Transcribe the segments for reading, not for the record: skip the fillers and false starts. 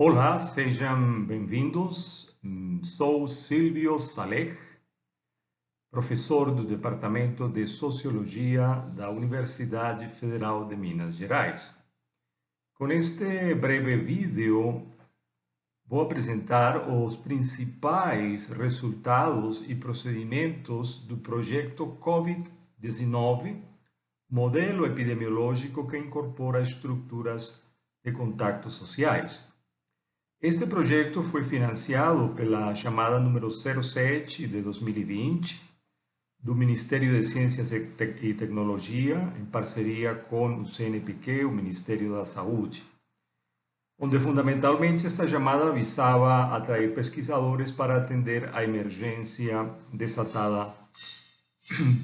Olá, sejam bem-vindos. Sou Silvio Saleh, professor do Departamento de Sociologia da Universidade Federal de Minas Gerais. Com este breve vídeo, vou apresentar os principais resultados e procedimentos do projeto COVID-19, modelo epidemiológico que incorpora estruturas de contatos sociais. Este projeto foi financiado pela chamada número 07 de 2020, do Ministério de Ciências e Tecnologia, em parceria com o CNPq, o Ministério da Saúde, onde fundamentalmente esta chamada visava atrair pesquisadores para atender a emergência desatada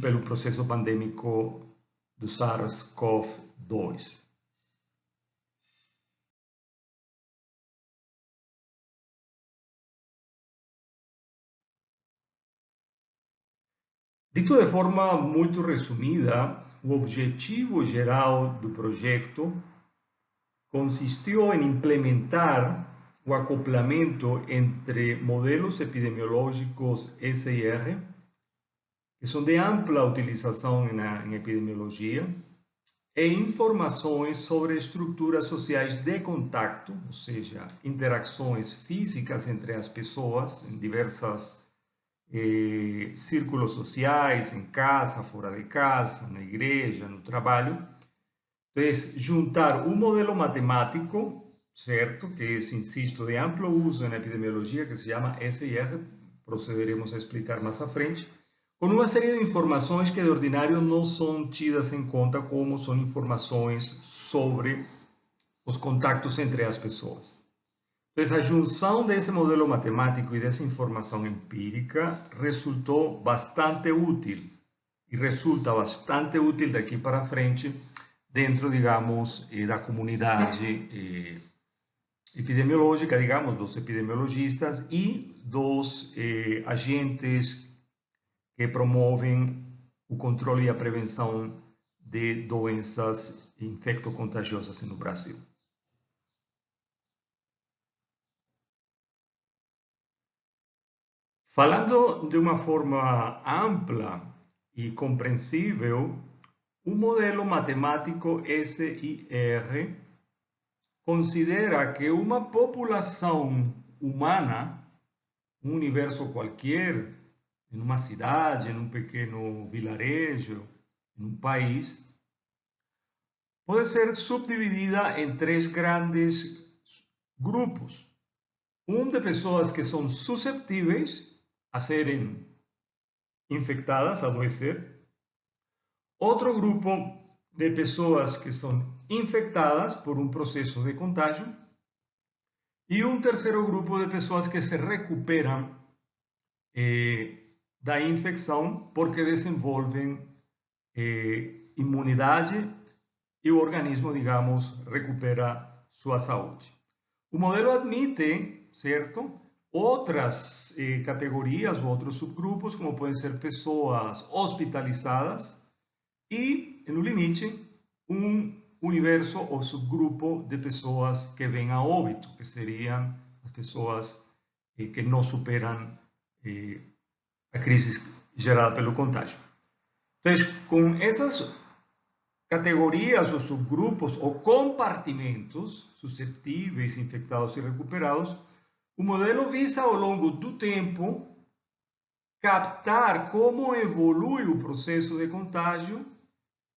pelo processo pandêmico do SARS-CoV-2. Dito de forma muito resumida, o objetivo geral do projeto consistiu em implementar o acoplamento entre modelos epidemiológicos SIR, que são de ampla utilização em epidemiologia, e informações sobre estruturas sociais de contato, ou seja, interações físicas entre as pessoas em diversas círculos sociais, em casa, fora de casa, na igreja, no trabalho. Então, juntar um modelo matemático, certo, que é, insisto, de amplo uso na epidemiologia, que se chama SIR, procederemos a explicar mais à frente, com uma série de informações que de ordinário não são tidas em conta como são informações sobre os contactos entre as pessoas. Então, a junção desse modelo matemático e dessa informação empírica resultou bastante útil e resulta bastante útil daqui para frente dentro, digamos, da comunidade epidemiológica, digamos, dos epidemiologistas e dos agentes que promovem o controle e a prevenção de doenças infectocontagiosas no Brasil. Falando de uma forma ampla e compreensível, o modelo matemático SIR considera que uma população humana, um universo qualquer, em uma cidade, em um pequeno vilarejo, em um país, pode ser subdividida em três grandes grupos. Um de pessoas que são susceptíveis a serem infectadas, a adoecer. Outro grupo de pessoas que são infectadas por um processo de contágio. E um terceiro grupo de pessoas que se recuperam da infecção porque desenvolvem imunidade e o organismo, digamos, recupera sua saúde. O modelo admite, certo, outras categorias, outros subgrupos, como podem ser pessoas hospitalizadas e, no limite, um universo ou subgrupo de pessoas que vêm a óbito, que seriam as pessoas que não superam a crise gerada pelo contágio. Então, com essas categorias ou subgrupos ou compartimentos susceptíveis, infectados e recuperados, o modelo visa, ao longo do tempo, captar como evolui o processo de contágio,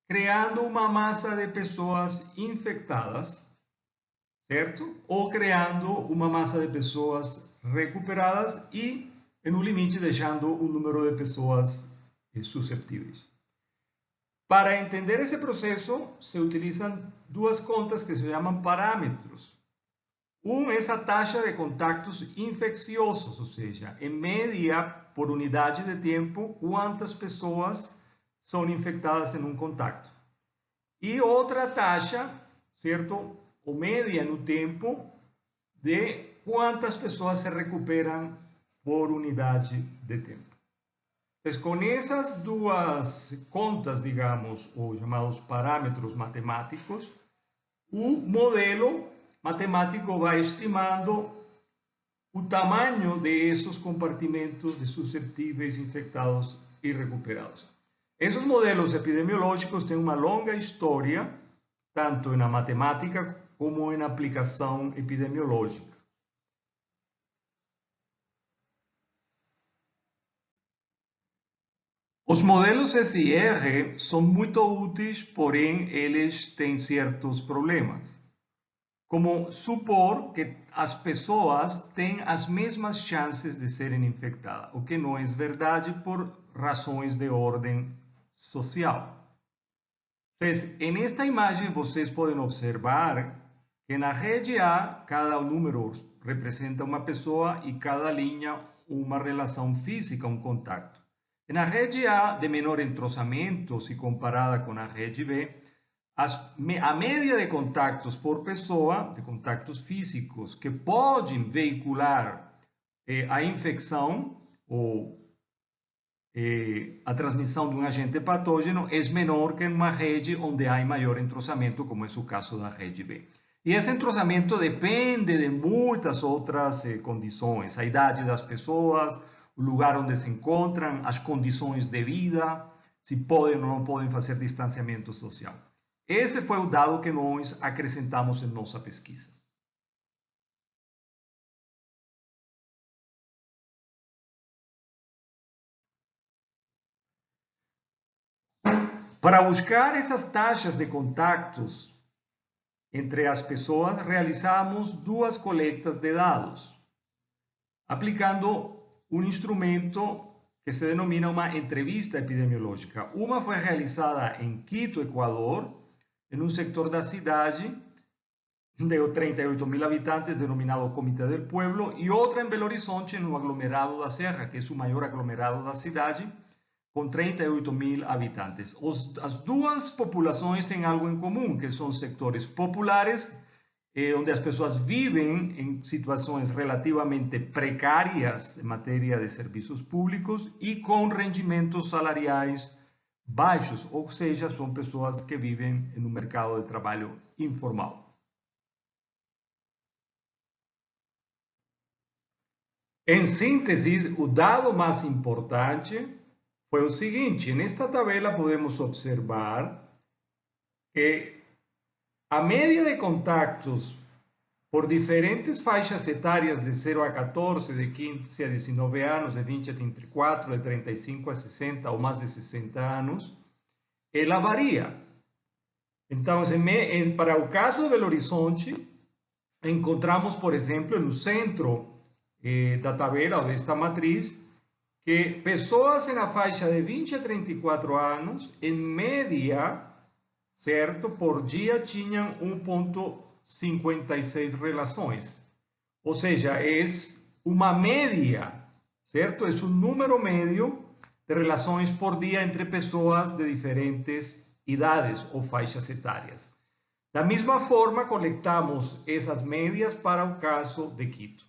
criando uma massa de pessoas infectadas, certo? Ou criando uma massa de pessoas recuperadas e, no limite, deixando um número de pessoas susceptíveis. Para entender esse processo, se utilizam duas contas que se chamam parâmetros. Um é a taxa de contactos infecciosos, ou seja, em média, por unidade de tempo, quantas pessoas são infectadas em um contacto. E outra taxa, certo? Ou média no tempo, de quantas pessoas se recuperam por unidade de tempo. Então, com essas duas contas, digamos, ou chamados parâmetros matemáticos, o modelo matemático vai estimando o tamanho desses compartimentos de susceptíveis, infectados e recuperados. Esses modelos epidemiológicos têm uma longa história, tanto na matemática como na aplicação epidemiológica. Os modelos SIR são muito úteis, porém eles têm certos problemas, como supor que as pessoas têm as mesmas chances de serem infectadas, o que não é verdade por razões de ordem social. Então, nesta imagem vocês podem observar que na rede A, cada número representa uma pessoa e cada linha uma relação física, um contato. Na rede A, de menor entrosamento, se comparada com a rede B, a média de contactos por pessoa, de contactos físicos, que podem veicular a infecção ou a transmissão de um agente patógeno, é menor que em uma rede onde há maior entrosamento, como é o caso da rede B. E esse entrosamento depende de muitas outras condições, a idade das pessoas, o lugar onde se encontram, as condições de vida, se podem ou não podem fazer distanciamento social. Esse foi o dado que nós acrescentamos em nossa pesquisa. Para buscar essas taxas de contactos entre as pessoas, realizamos duas coletas de dados, aplicando um instrumento que se denomina uma entrevista epidemiológica. Uma foi realizada em Quito, Equador, em um sector da cidade de 38.000 habitantes, denominado Comité del Pueblo, e outra em Belo Horizonte, no aglomerado da Serra, que é o maior aglomerado da cidade, com 38.000 habitantes. As duas populações têm algo em comum, que são sectores populares, onde as pessoas vivem em situações relativamente precárias em matéria de serviços públicos e com rendimentos salariais baixos, ou seja, são pessoas que vivem no mercado de trabalho informal. Em síntese, o dado mais importante foi o seguinte: nesta tabela podemos observar que a média de contactos por diferentes faixas etárias de 0 a 14, de 15 a 19 anos, de 20 a 34, de 35 a 60 ou mais de 60 anos, ela varia. Então, para o caso de Belo Horizonte, encontramos, por exemplo, no centro da tabela ou desta matriz, que pessoas na faixa de 20 a 34 anos, em média, certo, por dia tinham 1,56 relações. Ou seja, é uma média, certo? É um número médio de relações por dia entre pessoas de diferentes idades ou faixas etárias. Da mesma forma, coletamos essas médias para o caso de Quito.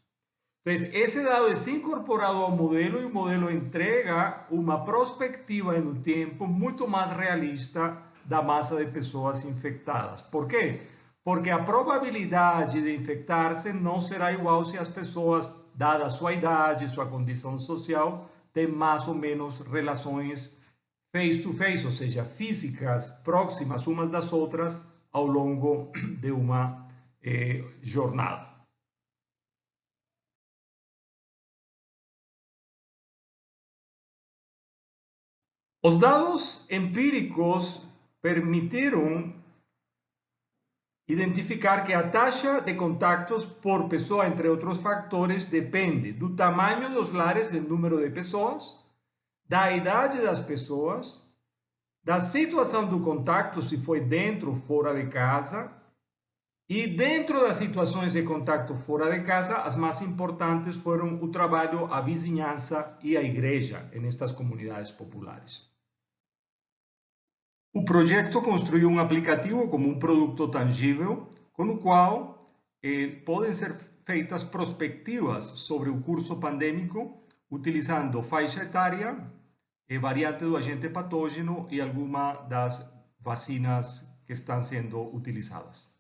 Então, esse dado é incorporado ao modelo e o modelo entrega uma perspectiva no tempo muito mais realista da massa de pessoas infectadas. Por quê? Porque a probabilidade de infectar-se não será igual se as pessoas, dada sua idade, sua condição social, têm mais ou menos relações face-to-face, ou seja, físicas próximas umas das outras ao longo de uma jornada. Os dados empíricos permitiram identificar que a taxa de contactos por pessoa, entre outros fatores, depende do tamanho dos lares em número de pessoas, da idade das pessoas, da situação do contacto, se foi dentro ou fora de casa, e dentro das situações de contacto fora de casa, as mais importantes foram o trabalho, a vizinhança e a igreja nestas comunidades populares. O projeto construiu um aplicativo como um produto tangível, com o qual podem ser feitas prospectivas sobre o curso pandêmico, utilizando faixa etária, variante do agente patógeno e alguma das vacinas que estão sendo utilizadas.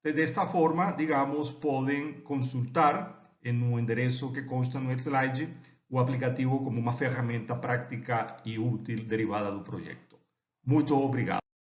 Desta forma, digamos, podem consultar em um endereço que consta no slide o aplicativo como uma ferramenta prática e útil derivada do projeto. Muito obrigado.